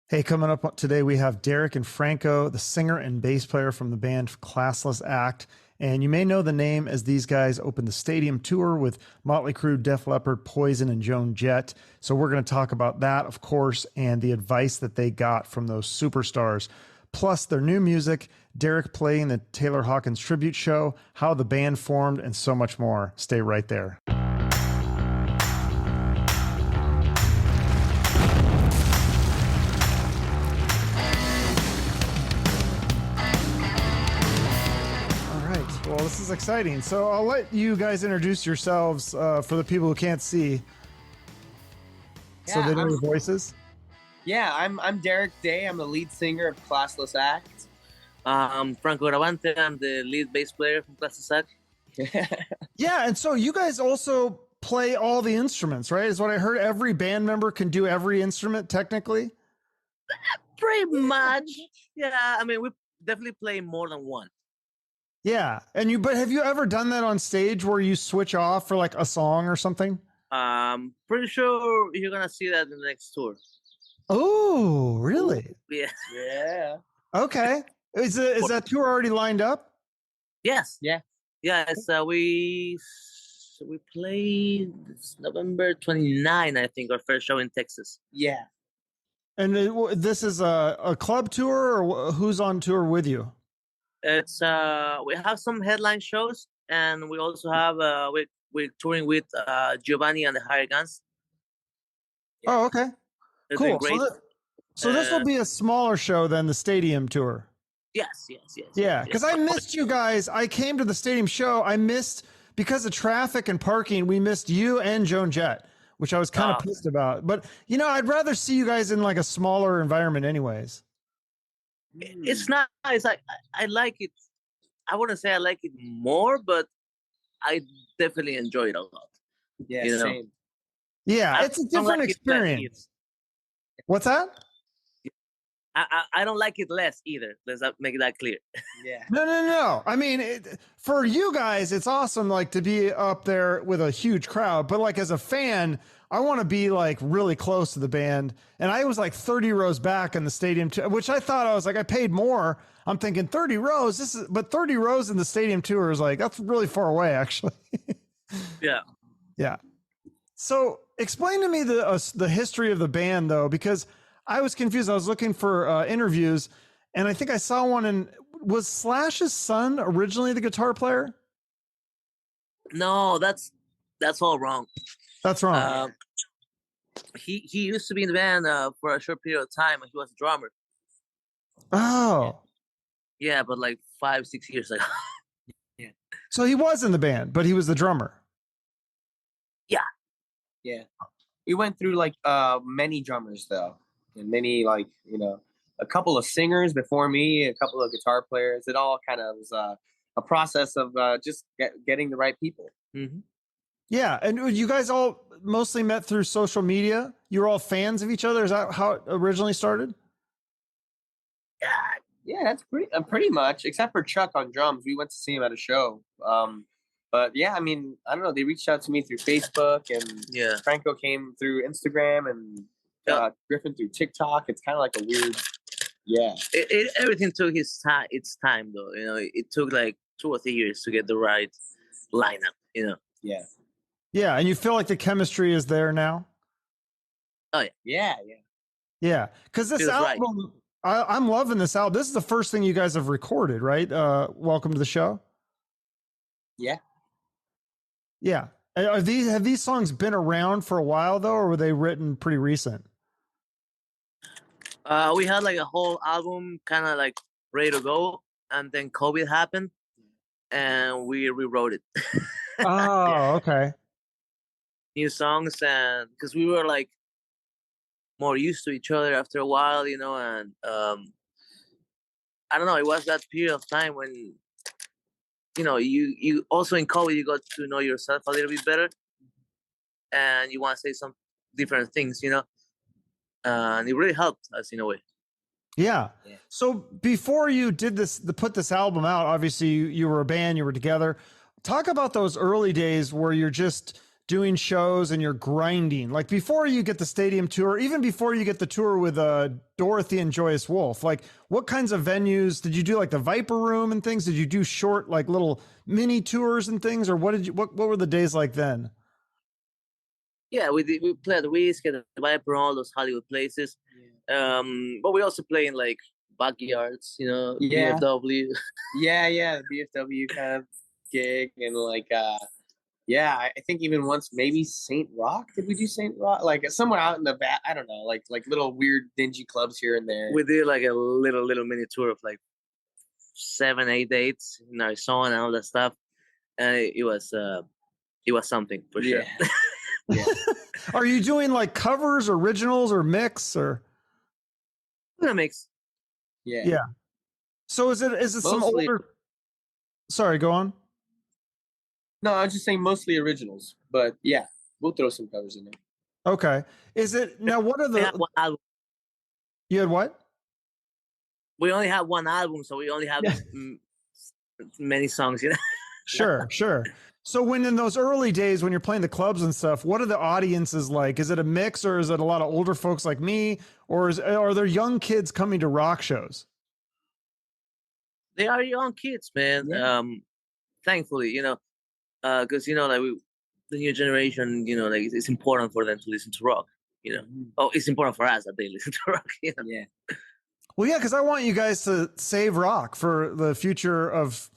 Hey, coming up today, we have Derek and Franco, the singer and bass player from the band Classless Act. And you may know the name as these guys opened the stadium tour with Motley Crue, Def Leppard, Poison, and Joan Jett. So we're going to talk about that, of course, and the advice that they got from those superstars. Plus their new music, Derek playing the Taylor Hawkins tribute show, how the band formed, and so much more. Stay right there. Well, this is exciting. So I'll let you guys introduce yourselves for the people who can't see. So they know your voices. Yeah, I'm Derek Day. I'm the lead singer of Classless Act. Franco Gravante. I'm the lead bass player from Classless Act. Yeah, and so you guys also play all the instruments, right? Is what I heard. Every band member can do every instrument technically. Pretty much. Yeah, I mean, we definitely play more than one. Yeah, but have you ever done that on stage where you switch off for like a song or something? Pretty sure you're gonna see that in the next tour. Oh, really? Yeah. Yeah. Okay. Is that tour already lined up? Yes. Yeah. Yes. We played November 29, I think, our first show in Texas. Yeah. And this is a club tour, or who's on tour with you? It's we have some headline shows, and we also have we're touring with Giovanni and the Hired Guns. Yeah. Oh, okay. It's cool. Great. So this will be a smaller show than the stadium tour. Yes. Yeah, because I missed you guys. I came to the stadium show. I missed, because of traffic and parking, we missed you and Joan Jett, which I was kind of pissed about. But, I'd rather see you guys in like a smaller environment anyways. It's not. It's like I like it. I wouldn't say I like it more, but I definitely enjoy it a lot. Yeah, same. Yeah, it's a different experience. What's that? I don't like it less either. Let's make that clear. Yeah. No. I mean, for you guys, it's awesome, like to be up there with a huge crowd. But like as a fan, I want to be like really close to the band. And I was like 30 rows back in the stadium, which I thought I paid more. I'm thinking 30 rows. But 30 rows in the stadium tour is like, that's really far away, actually. Yeah. Yeah. So explain to me the history of the band, though, because I was confused. I was looking for interviews, and I think I saw one. Was Slash's son originally the guitar player? No, that's all wrong. That's wrong. He used to be in the band for a short period of time, and he was a drummer. Oh. Yeah, but like 5-6 years ago. Yeah. So he was in the band, but he was the drummer. Yeah. We went through like many drummers though. And many, like, a couple of singers before me, a couple of guitar players. It all kind of was a process of just getting the right people. Mm-hmm. Yeah. And you guys all mostly met through social media? You were all fans of each other? Is that how it originally started? Yeah, that's pretty much, except for Chuck on drums. We went to see him at a show. But yeah, I mean, I don't know. They reached out to me through Facebook, and Franco came through Instagram, and Griffin through TikTok. It's kind of like a weird, everything took its time though. It took like 2 or 3 years to get the right lineup. Yeah, and you feel like the chemistry is there now? Oh yeah. Yeah, because this album, right. I'm loving this album. This is the first thing you guys have recorded, right? Welcome to the show. Yeah. Have these songs been around for a while though, or were they written pretty recent? We had like a whole album kind of like ready to go, and then COVID happened, and we rewrote it. Oh, okay. New songs, and because we were like more used to each other after a while, and I don't know. It was that period of time when you also in COVID you got to know yourself a little bit better, and you want to say some different things, and it really helped us in a way. Yeah. So before you did put this album out, obviously you were a band, you were together. Talk about those early days where you're just doing shows and you're grinding, like before you get the stadium tour, even before you get the tour with Dorothy and Joyous Wolf, like what kinds of venues did you do? Like the Viper Room and things? Did you do short, like little mini tours and things, or what were the days like then? Yeah, we played at Whiskey, the Viper, all those Hollywood places. Yeah. But we also play in like backyards, you know, yeah. BFW. Yeah, the BFW kind of gig, and like yeah, I think even once maybe St. Rock. Did we do St. Rock? Like somewhere out in the back, I don't know, like little weird dingy clubs here and there. We did like a little mini tour of like 7-8 dates in Arizona and all that stuff, and it was something for sure. Yeah. Yeah. Are you doing like covers, originals, or mix, or a mix? Yeah. Yeah. So is it mostly some older? Sorry, go on. No, I was just saying mostly originals, but yeah, we'll throw some covers in there. Okay. Is it now? What are the? One album. You had what? We only have one album, so we only have many songs, you know. Sure. So when in those early days, when you're playing the clubs and stuff, what are the audiences like? Is it a mix, or is it a lot of older folks like me, or are there young kids coming to rock shows? They are young kids, man. Yeah. Thankfully, you know, because you know, like the new generation, you know, like it's important for them to listen to rock. You know, oh, it's important for us that they listen to rock. You know? Yeah. Well, yeah, because I want you guys to save rock for the future of,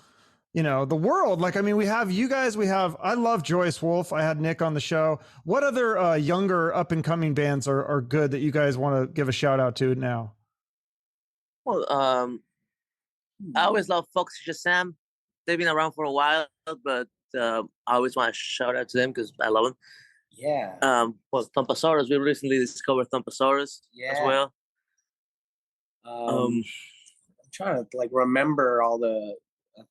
you know, the world. Like, I mean, we have you guys, I love Joyous Wolf. I had Nick on the show. What other younger up and coming bands are good that you guys want to give a shout out to now? Well, I always love Foxy Shazam. They've been around for a while, but I always want to shout out to them because I love them. Yeah. Well, Thumpasaurus, we recently discovered Thumpasaurus as well. I'm trying to like remember all the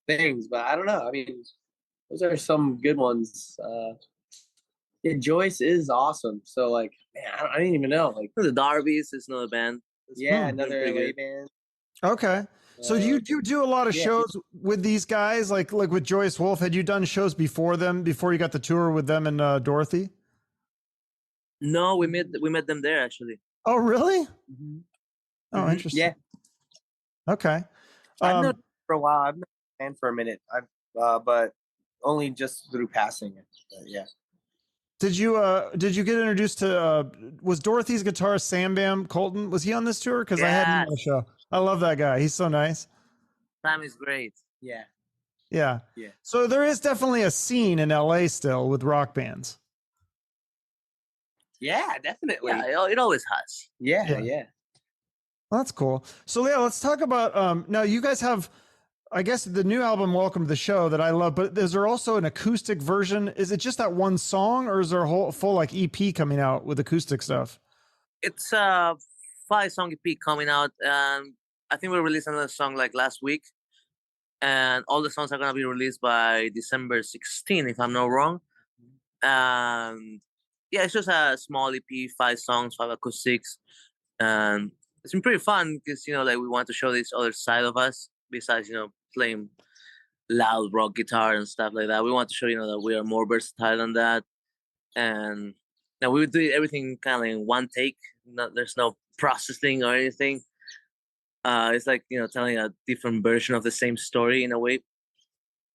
things, but I don't know. I mean, those are some good ones. Yeah, Joyce is awesome. So like, man, I didn't even know. Like the Darbies is another band. Another LA band. Okay. So you do a lot of shows with these guys, like with Joyous Wolf. Had you done shows before you got the tour with them and Dorothy? No, we met them there actually. Oh, really? Mm-hmm. Oh, interesting. Yeah. Okay. I've known for a while. I've known a band for a minute. But only just through passing it. But yeah. Did you get introduced to was Dorothy's guitarist Sam Bam Colton? Was he on this tour? Because I had him on the show. I love that guy. He's so nice. Sam is great. Yeah. So there is definitely a scene in LA still with rock bands. Yeah, definitely. Yeah, it always has. Yeah. Well, that's cool. So yeah, let's talk about now you guys have, I guess, the new album Welcome to the Show that I love, but is there also an acoustic version? Is it just that one song, or is there a whole full like EP coming out with acoustic stuff? It's a 5-song EP coming out, and I think we released another song like last week, and all the songs are gonna be released by December 16th, if I'm not wrong. And yeah, it's just a small EP, 5 songs, 5 acoustics, and it's been pretty fun because, you know, like we want to show this other side of us besides, you know, playing loud rock guitar and stuff like that. We want to show, you know, that we are more versatile than that, and now we would do everything kind of in one take. There's no processing or anything. It's like, you know, telling a different version of the same story in a way,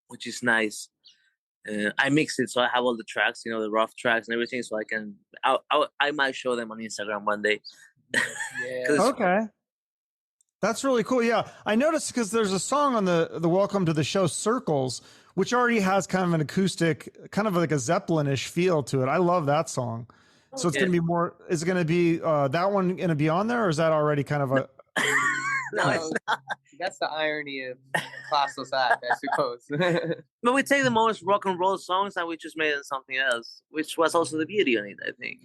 which is nice. I mix it, so I have all the tracks, you know, the rough tracks and everything, so I might show them on Instagram one day. Yeah. Okay. That's really cool. Yeah. I noticed because there's a song on the Welcome to the Show Circles, which already has kind of an acoustic, kind of like a Zeppelin-ish feel to it. I love that song. So it's going to be more, is it going to be that one going to be on there, or is that already kind of a... No, that's the irony of Classless Act, I suppose. But we take the most rock and roll songs and we just made it something else, which was also the beauty on it, I think.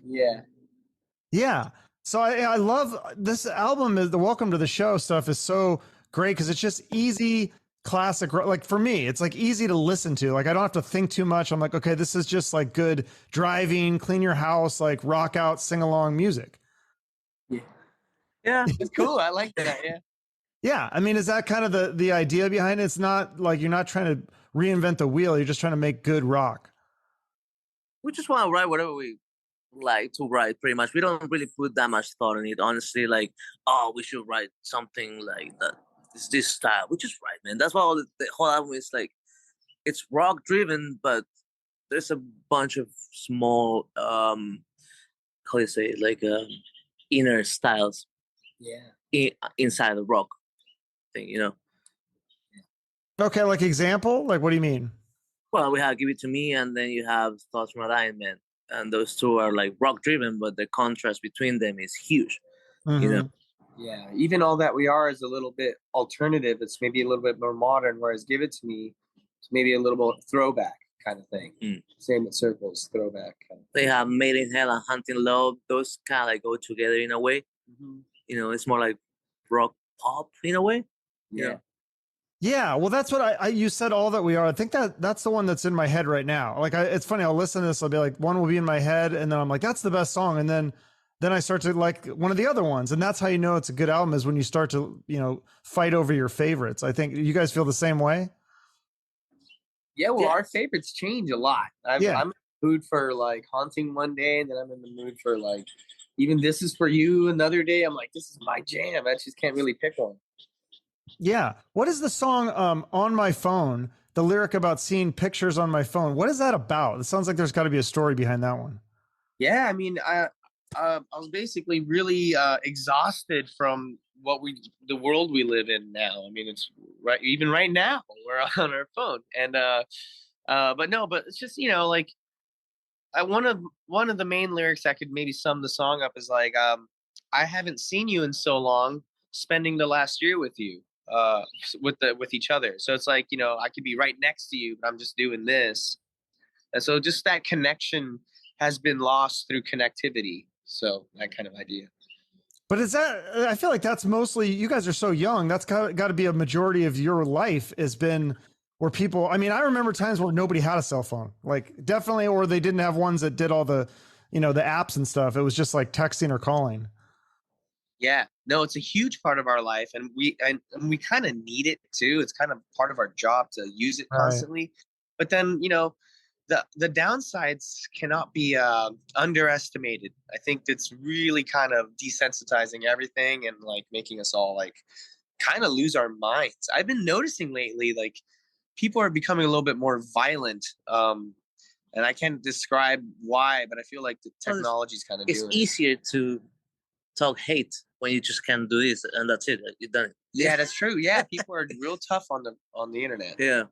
Yeah. So I love this album. Is the Welcome to the Show stuff is so great because it's just easy, classic. Like for me, it's like easy to listen to. Like I don't have to think too much. I'm like, okay, this is just like good driving, clean your house, like rock out, sing along music. Yeah, it's cool. I like that. Yeah. I mean, is that kind of the idea behind it? It's not like you're not trying to reinvent the wheel. You're just trying to make good rock. we just want to write whatever we like to write. Pretty much, we don't really put that much thought in it. Honestly, like, oh, we should write something like that. It's this style. We just write, man. That's why the whole album is like, it's rock driven, but there's a bunch of small, how do you say, like inner styles. Yeah. Inside the rock thing, Okay, like example, like what do you mean? Well, we have "Give It to Me," and then you have "Thoughts from a Dying Man," and those two are like rock driven, but the contrast between them is huge. Mm-hmm. Yeah, even All That We Are is a little bit alternative. It's maybe a little bit more modern, whereas Give It to Me is maybe a little more throwback kind of thing. Same with Circles, throwback kind of They have Made in Hell and Hunting Love. Those kind of like go together in a way. It's more like rock pop in a way. Yeah. Yeah, well, that's what you said. All That We Are. I think that's the one that's in my head right now. Like, it's funny. I'll listen to this. I'll be like, one will be in my head, and then I'm like, that's the best song. And then I start to like one of the other ones, and that's how you know it's a good album, is when you start to fight over your favorites. I think you guys feel the same way. Yeah, well, our favorites change a lot. I'm in the mood for like Haunting one day, and then I'm in the mood for like even This Is For You another day. I'm like, this is my jam. I just can't really pick one. Yeah. What is the song On My Phone? The lyric about seeing pictures on my phone. What is that about? It sounds like there's got to be a story behind that one. Yeah, I mean, I was basically really exhausted from the world we live in now. I mean, it's even right now we're on our phone, and but it's just like one of the main lyrics that could maybe sum the song up is like, I haven't seen you in so long, spending the last year with you, with each other. So it's like, I could be right next to you, but I'm just doing this, and so just that connection has been lost through connectivity. So that kind of idea. But I feel like that's mostly, you guys are so young. That's got to be a majority of your life has been where people, I mean, I remember times where nobody had a cell phone, like definitely, or they didn't have ones that did all the, the apps and stuff. It was just like texting or calling. Yeah, no, it's a huge part of our life, and we kind of need it too. It's kind of part of our job to use it constantly. But then, the downsides cannot be underestimated. I think it's really kind of desensitizing everything and like making us all like kind of lose our minds. I've been noticing lately, like people are becoming a little bit more violent. And I can't describe why, but I feel like the technology's kind of doing it. It's easier to talk hate when you just can't do this and that's it. You've done it. Yeah, that's true. Yeah, people are real tough on the internet. Yeah.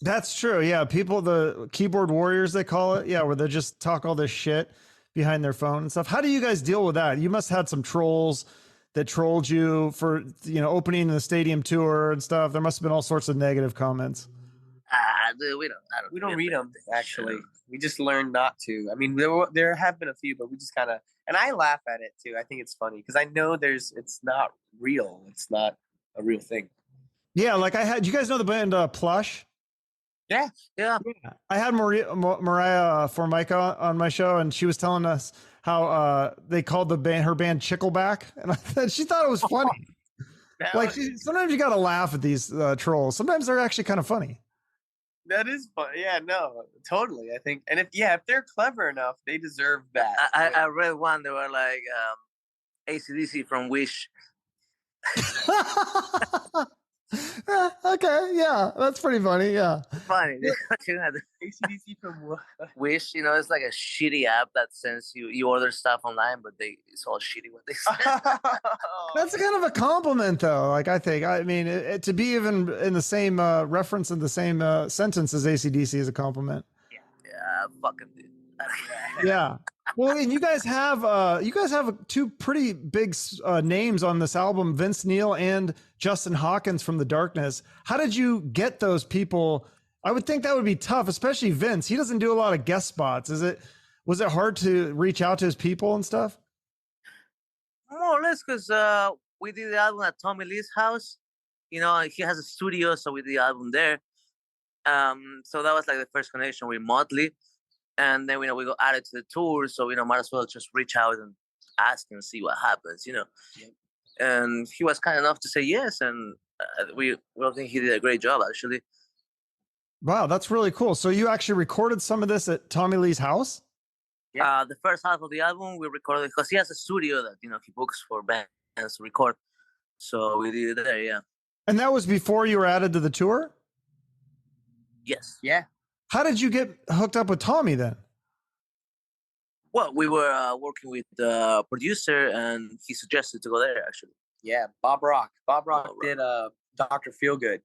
That's true. Yeah. People, the keyboard warriors, they call it. Yeah. Where they just talk all this shit behind their phone and stuff. How do you guys deal with that? You must have had some trolls that trolled you for, opening the stadium tour and stuff. There must have been all sorts of negative comments. Dude, we don't read them, actually. Sure. We just learned not to. I mean, there have been a few, but we just kind of, and I laugh at it too. I think it's funny because I know it's not real. It's not a real thing. Yeah. Like you guys know the band Plush? Yeah. I had Mariah Formica on my show, and she was telling us how they called her band Chickleback, and she thought it was funny. Like sometimes you got to laugh at these trolls. Sometimes they're actually kind of funny. That is fun. Yeah, no, totally. I think, and if they're clever enough, they deserve that. I read one. They were like AC/DC from Wish. Okay, yeah, that's pretty funny. Yeah, funny. AC/DC from Wish, it's like a shitty app that sends you order stuff online, but it's all shitty what they send. That's kind of a compliment, though. Like I mean, to be even in the same reference in the same sentence as AC/DC is a compliment. Yeah, fucking dude. Yeah. Well, and you guys have two pretty big names on this album, Vince Neil and Justin Hawkins from The Darkness. How did you get those people? I would think that would be tough, especially Vince. He doesn't do a lot of guest spots. Was it hard to reach out to his people and stuff? More or less, because we did the album at Tommy Lee's house. He has a studio, so we did the album there. So that was like the first connection with Motley. And then, we got added to the tour. So, might as well just reach out and ask and see what happens, Yep. And he was kind enough to say yes. And we think he did a great job, actually. Wow, that's really cool. So you actually recorded some of this at Tommy Lee's house? Yeah. The first half of the album we recorded because he has a studio that he books for bands to record. So we did it there, yeah. And that was before you were added to the tour? Yes. Yeah. How did you get hooked up with Tommy then? Well, we were working with the producer, and he suggested to go there. Actually, yeah, Bob Rock. Bob Rock did Dr. Feelgood,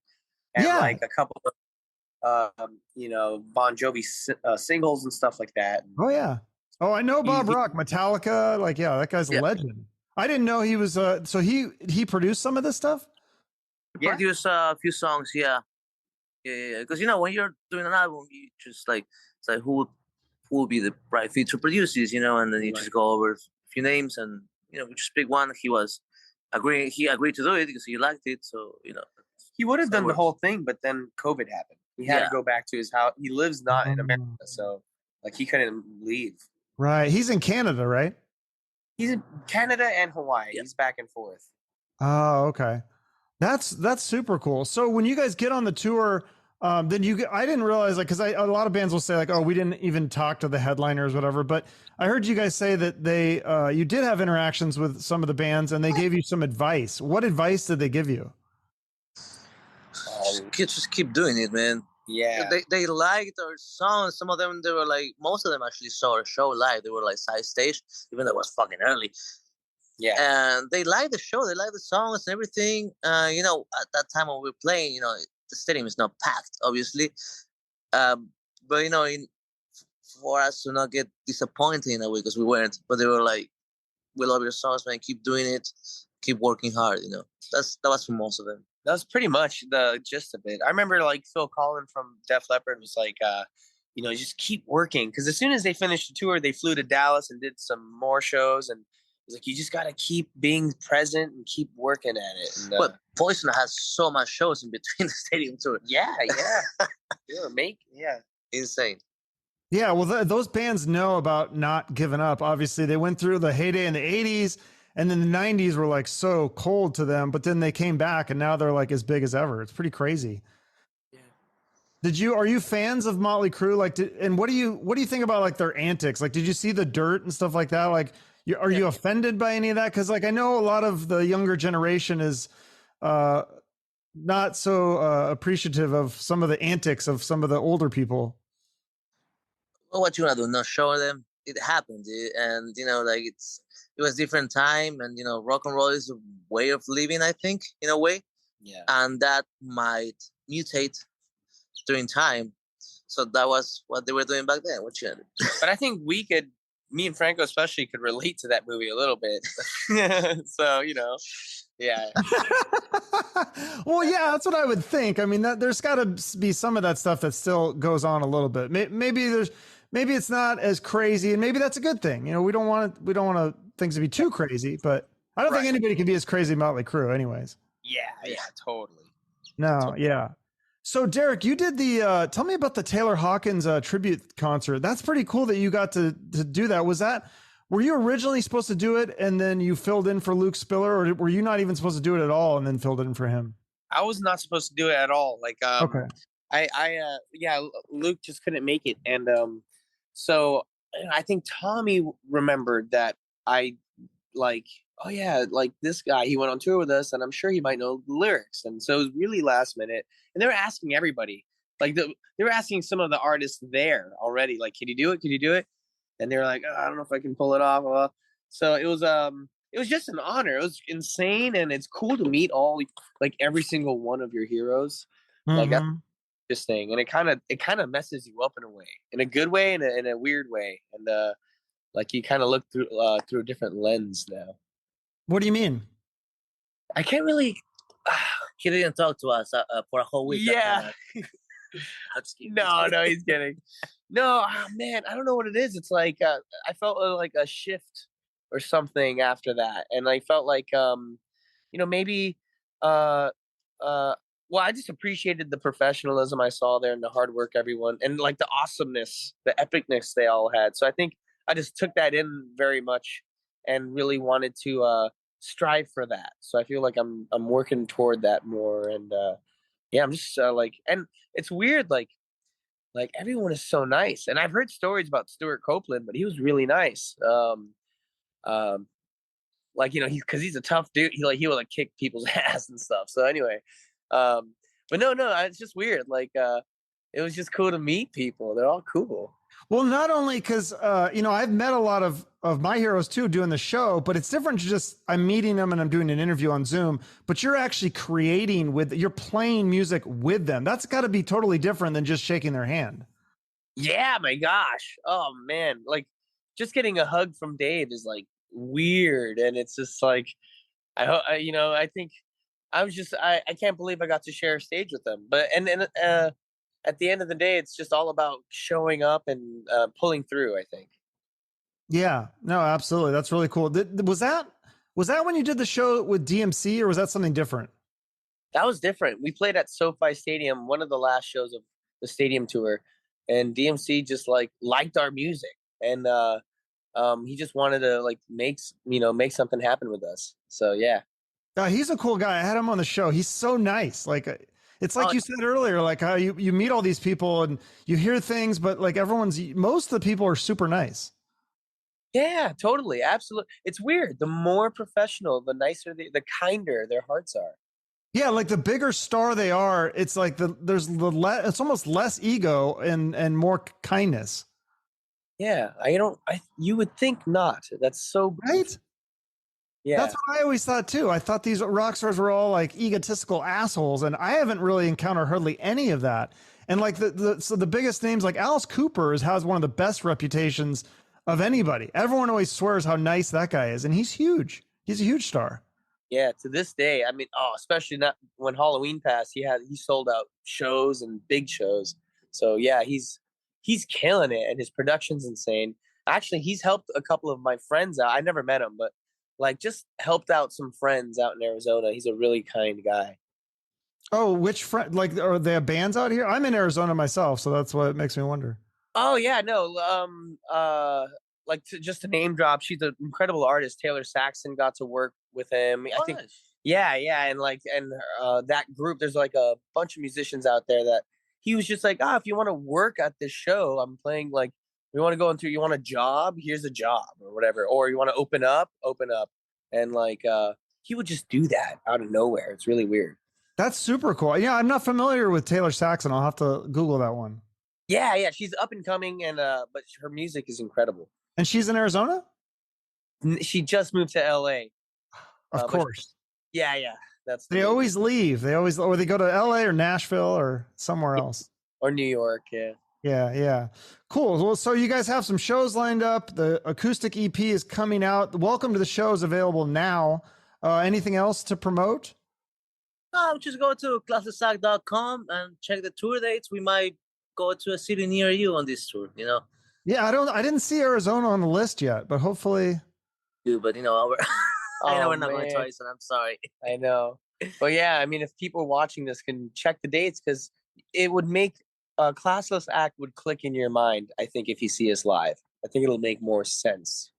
and like a couple of Bon Jovi singles and stuff like that. Oh yeah. Oh, I know Bob Rock, Metallica. Like, yeah, that guy's a legend. I didn't know he was. So he produced some of this stuff. He produced a few songs. Yeah. Because when you're doing an album, you just it's like who will be the right fit to produce this, and then you just go over a few names and we just pick one. He agreed to do it because he liked it. So he would have done the whole thing, but then COVID happened. He had to go back to his house. He lives not in America, so he couldn't leave. Right. He's in Canada, right? He's in Canada and Hawaii. Yeah. He's back and forth. Oh, okay. That's super cool. So when you guys get on the tour, then I didn't realize because a lot of bands will say oh, we didn't even talk to the headliners, whatever. But I heard you guys say that you did have interactions with some of the bands and they gave you some advice. What advice did they give you? Just keep doing it, man. Yeah. They liked our songs. Some of them, they were most of them actually saw our show live. They were side stage, even though it was fucking early. Yeah. And they liked the show. They liked the songs and everything. At that time when we were playing, the stadium is not packed, obviously. But, for us to not get disappointed in a way, because we weren't. But they were like, we love your songs, man. Keep doing it. Keep working hard, That was for most of them. That was pretty much the gist of it. I remember Phil Collin from Def Leppard was just keep working. Because as soon as they finished the tour, they flew to Dallas and did some more shows. And it's like, you just got to keep being present and keep working at it. And, but Poison has so much shows in between the stadium tour. Yeah. Insane. Yeah, well, those bands know about not giving up. Obviously, they went through the heyday in the 80s. And then the 90s were so cold to them, but then they came back and now they're as big as ever. It's pretty crazy. Yeah. Are you fans of Motley Crue? And what do you think about their antics? Did you see the dirt and stuff like that? Are you offended by any of that? Cause I know a lot of the younger generation is, not so appreciative of some of the antics of some of the older people. Well, what you want to do? Not show them it happened. And, it was different time, and rock and roll is a way of living, I think, in a way. Yeah. And that might mutate during time. So that was what they were doing back then. But I think me and Franco especially could relate to that movie a little bit. So, yeah. Well, yeah, that's what I would think. I mean, there's got to be some of that stuff that still goes on a little bit. Maybe it's not as crazy, and maybe that's a good thing. We don't want things to be too crazy, but I don't think anybody can be as crazy about Motley Crue anyways. Yeah, totally. No, totally. Yeah. So Derek, you did tell me about the Taylor Hawkins tribute concert. That's pretty cool that you got to do that. Were you originally supposed to do it and then you filled in for Luke Spiller, or were you not even supposed to do it at all and then filled in for him? I was not supposed to do it at all. Okay. Luke just couldn't make it. And, so I think Tommy remembered that this guy, he went on tour with us and I'm sure he might know the lyrics. And so it was really last minute. And they were asking everybody, they were asking some of the artists there already, can you do it? Can you do it? And they were like, I don't know if I can pull it off. So it was just an honor. It was insane. And it's cool to meet every single one of your heroes. Mm-hmm. This thing, and it kind of messes you up in a way, in a good way, and in a weird way, and you kind of look through a different lens now. What do you mean? I can't really. He didn't talk to us for a whole week. Yeah. No, he's kidding. No, man, I don't know what it is. It's I felt like a shift or something after that, and I felt maybe well, I just appreciated the professionalism I saw there and the hard work everyone, and the awesomeness, the epicness they all had. So I think I just took that in very much and really wanted to strive for that. So I feel like I'm working toward that more. And I'm just and it's weird. Like everyone is so nice. And I've heard stories about Stuart Copeland, but he was really nice. Like, you know, because he's a tough dude. He will like kick people's ass and stuff. So anyway, but no, it's just weird. Like, it was just cool to meet people. They're all cool. Well, not only because, you know, I've met a lot of my heroes too doing the show, but it's different. Just I'm meeting them and I'm doing an interview on Zoom, but you're actually you're playing music with them. That's got to be totally different than just shaking their hand. Yeah, my gosh. Oh man. Like just getting a hug from Dave is like weird. And it's just like, you know, I think I can't believe I got to share a stage with them, but, at the end of the day, it's just all about showing up and pulling through, I think. Yeah, no, absolutely. That's really cool. Was that when you did the show with DMC, or was that something different? That was different. We played at SoFi Stadium, one of the last shows of the stadium tour, and DMC just liked our music, and he just wanted to make something happen with us. So yeah. He's a cool guy. I had him on the show. He's so nice. Like, it's like you said earlier, like how you meet all these people and you hear things, but like most of the people are super nice. Yeah, totally. Absolutely. It's weird. The more professional, the nicer, the kinder their hearts are. Yeah. Like the bigger star they are, it's like it's almost less ego and more kindness. Yeah. You would think not. That's so right. Yeah. That's what I always thought too. I thought these rock stars were all like egotistical assholes, and I haven't really encountered hardly any of that. And like so the biggest names like Alice Cooper has one of the best reputations of anybody. Everyone always swears how nice that guy is, and he's huge. He's a huge star. Yeah, to this day. I mean, especially not when Halloween passed, he sold out shows and big shows. So yeah, he's killing it, and his production's insane. Actually, he's helped a couple of my friends out. I never met him, but just helped out some friends out in Arizona. He's a really kind guy. Oh, which friend? Like, are they have bands out here? I'm in Arizona myself, so that's what makes me wonder. Oh yeah, no. Just to name drop, she's an incredible artist. Taylor Saxon got to work with him. I think. Yeah, and that group. There's like a bunch of musicians out there that he was just like, if you want to work at this show, I'm playing we want to go into, you want a job? Here's a job or whatever. Or you want to open up. And he would just do that out of nowhere. It's really weird. That's super cool. Yeah, I'm not familiar with Taylor Saxon. I'll have to Google that one. Yeah. She's up and coming, and but her music is incredible. And she's in Arizona? She just moved to LA. Of course. Yeah. They always leave. Or they go to LA or Nashville or somewhere else. Or New York, yeah. Yeah. Cool. Well, so you guys have some shows lined up. The acoustic EP is coming out. Welcome to the Show is available now. Anything else to promote? Just go to classlessact.com and check the tour dates. We might go to a city near you on this tour, you know? Yeah, I didn't see Arizona on the list yet, but hopefully. Dude, but you know, I know we're not going twice, and I'm sorry. I know. But yeah, I mean, if people watching this can check the dates, because it would make Classless Act would click in your mind, I think, if you see us live. I think it'll make more sense.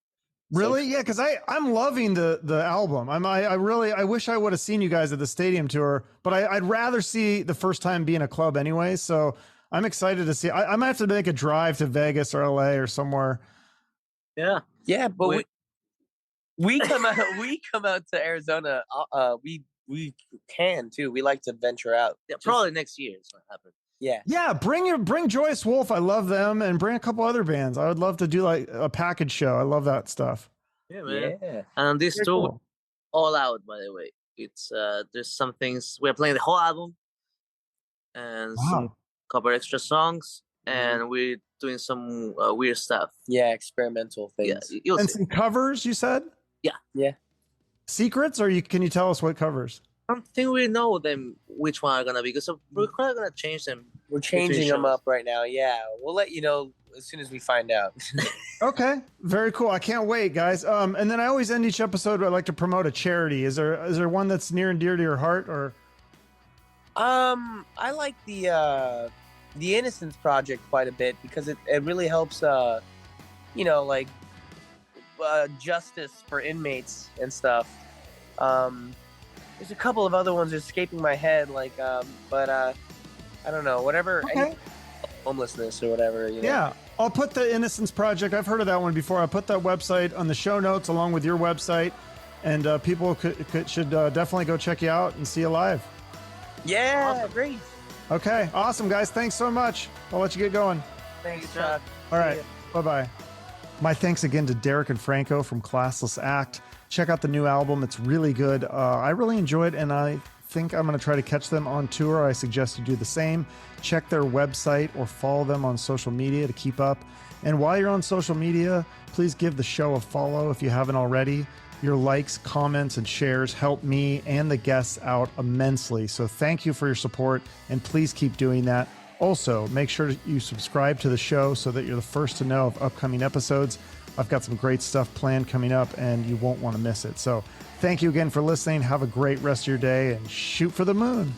Really? Yeah, because I'm loving the album. I wish I would have seen you guys at the stadium tour, but I'd rather see the first time be in a club anyway. So I'm excited to see. I might have to make a drive to Vegas or LA or somewhere. Yeah, but we come out to Arizona. We can too. We like to venture out. Yeah, probably next year is what happened. Yeah. Bring Joyce Wolf. I love them, and bring a couple other bands. I would love to do like a package show. I love that stuff. Yeah, man. Yeah. And this tour, all out. By the way, it's there's some things we're playing the whole album, and some couple extra songs, and we're doing some weird stuff. Yeah, experimental things. Yeah, and some covers. You said. Yeah. Secrets, or can you tell us what covers? I don't think we know them which one are gonna be, because we're probably gonna change them. We're changing them up right now. Yeah, we'll let you know as soon as we find out. Okay, very cool. I can't wait, guys. And then I always end each episode where I like to promote a charity. Is there one that's near and dear to your heart, or? I like the Innocence Project quite a bit, because it really helps. Justice for inmates and stuff. There's a couple of other ones escaping my head, but I don't know. Whatever. Okay. homelessness or whatever. You know? Yeah, I'll put the Innocence Project. I've heard of that one before. I put that website on the show notes along with your website, and people should definitely go check you out and see you live. Yeah, Awesome. great. Okay, awesome, guys. Thanks so much. I'll let you get going. Thanks, Chuck. All right, bye-bye. My thanks again to Derek and Franco from Classless Act. Check out the new album. It's really good. I really enjoy it, and I think I'm going to try to catch them on tour. I suggest you do the same. Check their website or follow them on social media to keep up. And while you're on social media, please give the show a follow if you haven't already. Your likes, comments, and shares help me and the guests out immensely. So thank you for your support, and please keep doing that. Also, make sure you subscribe to the show so that you're the first to know of upcoming episodes. I've got some great stuff planned coming up, and you won't want to miss it. So thank you again for listening. Have a great rest of your day, and shoot for the moon.